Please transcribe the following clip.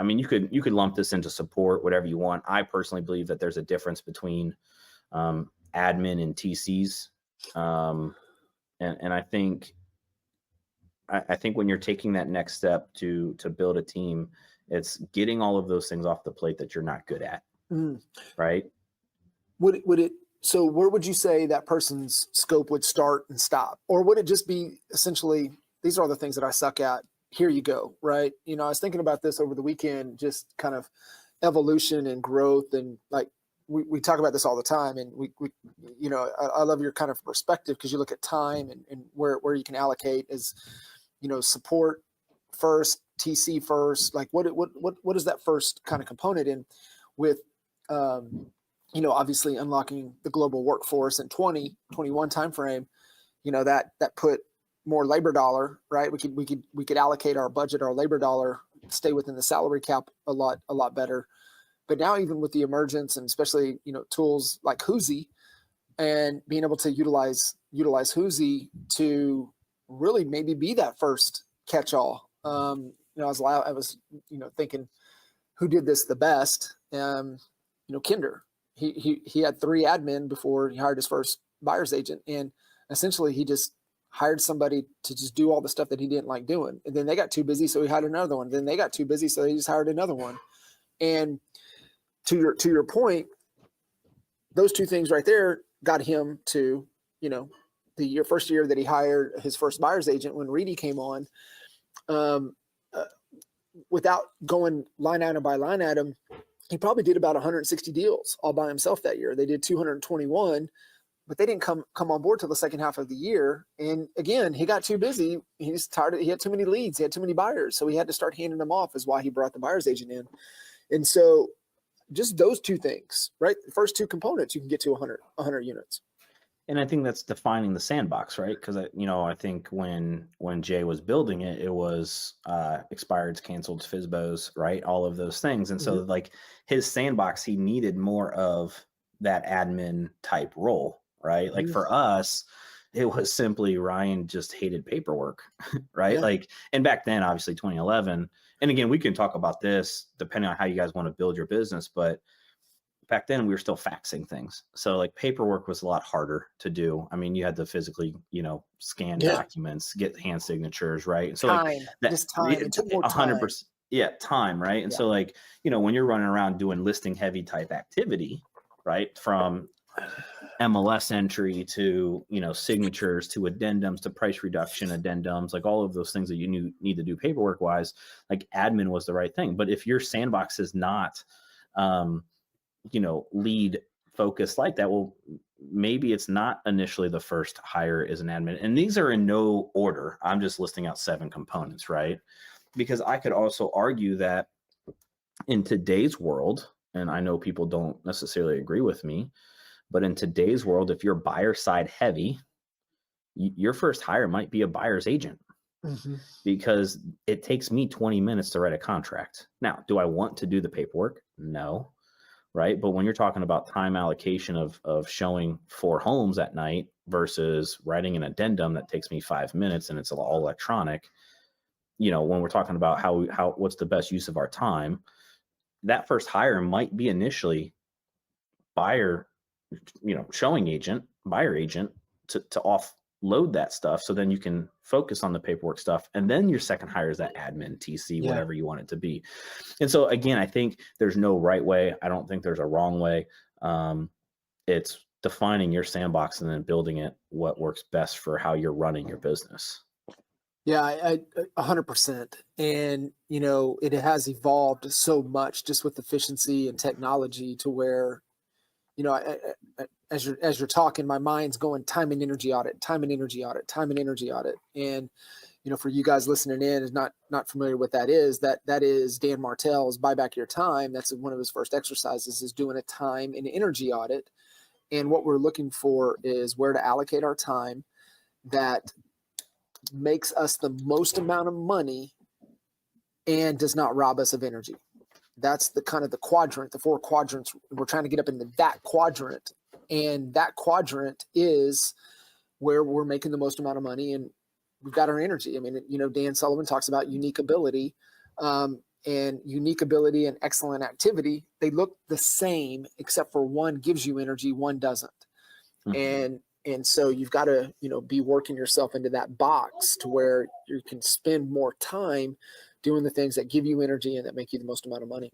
I mean, you could lump this into support, whatever you want. I personally believe that there's a difference between admin and TCs. And I think when you're taking that next step to build a team, it's getting all of those things off the plate that you're not good at. Right. So where would you say that person's scope would start and stop? Or would it just be essentially, these are all the things that I suck at, here you go, right? I was thinking about this over the weekend, just kind of evolution and growth. And like, we talk about this all the time. And I love your kind of perspective, because you look at time and where you can allocate is, support first, TC first, like what is that first kind of component in with, obviously unlocking the global workforce in 2021 timeframe, that put more labor dollar, right? We could allocate our budget, our labor dollar, stay within the salary cap a lot better. But now, even with the emergence and especially, tools like Hoozy, and being able to utilize Hoozy to really maybe be that first catch-all. I was thinking, who did this the best? Kinder. He had 3 admin before he hired his first buyer's agent, and essentially he just hired somebody to just do all the stuff that he didn't like doing. And then they got too busy, so he hired another one. Then they got too busy, so he just hired another one. And to your point, those 2 things right there got him to, the first year that he hired his first buyer's agent, when Reedy came on, without going line item by line item, he probably did about 160 deals all by himself that year. They did 221, but they didn't come on board till the second half of the year. And again, he got too busy. He's tired. He had too many leads. He had too many buyers. So he had to start handing them off, is why he brought the buyer's agent in. And so just those 2 things, right? The first 2 components, you can get to 100 units. And I think that's defining the sandbox, right? Because I think when Jay was building it, it was expireds, canceled, FSBOs, right? All of those things. And so like his sandbox, he needed more of that admin type role, right? Like for us, it was simply Ryan just hated paperwork, right? Yeah. Like, and back then, obviously 2011, and again, we can talk about this depending on how you guys want to build your business, but back then we were still faxing things. So like paperwork was a lot harder to do. I mean, you had to physically, scan documents, get hand signatures, right? And so time. It took more time. 100%. Yeah. Time. Right. And so like, when you're running around doing listing heavy type activity, right? From MLS entry to, signatures to addendums to price reduction addendums, like all of those things that you need to do paperwork wise, like admin was the right thing. But if your sandbox is not, lead focused like that, well, maybe it's not initially the first hire is an admin. And these are in no order. I'm just listing out 7 components, right? Because I could also argue that in today's world, and I know people don't necessarily agree with me, but in today's world, if you're buyer side heavy, your first hire might be a buyer's agent. Because it takes me 20 minutes to write a contract. Now, do I want to do the paperwork? No. Right. But when you're talking about time allocation of showing 4 homes at night versus writing an addendum that takes me 5 minutes and it's all electronic, when we're talking about how what's the best use of our time, that first hire might be initially buyer, showing agent, buyer agent to offload that stuff. So then you can focus on the paperwork stuff. And then your second hire is that admin, TC, whatever you want it to be. And so again, I think there's no right way. I don't think there's a wrong way. It's defining your sandbox and then building it what works best for how you're running your business. Yeah, I 100%. And, it has evolved so much just with efficiency and technology to where, as you're talking, my mind's going time and energy audit. And, for you guys listening in is not familiar with that is, that is Dan Martell's Buy Back Your Time. That's one of his first exercises, is doing a time and energy audit. And what we're looking for is where to allocate our time that makes us the most amount of money and does not rob us of energy. That's the kind of the quadrant, the 4 quadrants. We're trying to get up into that quadrant. And that quadrant is where we're making the most amount of money and we've got our energy. I mean, Dan Sullivan talks about unique ability. and unique ability and excellent activity, they look the same, except for one gives you energy, one doesn't. And so you've got to, be working yourself into that box to where you can spend more time doing the things that give you energy and that make you the most amount of money.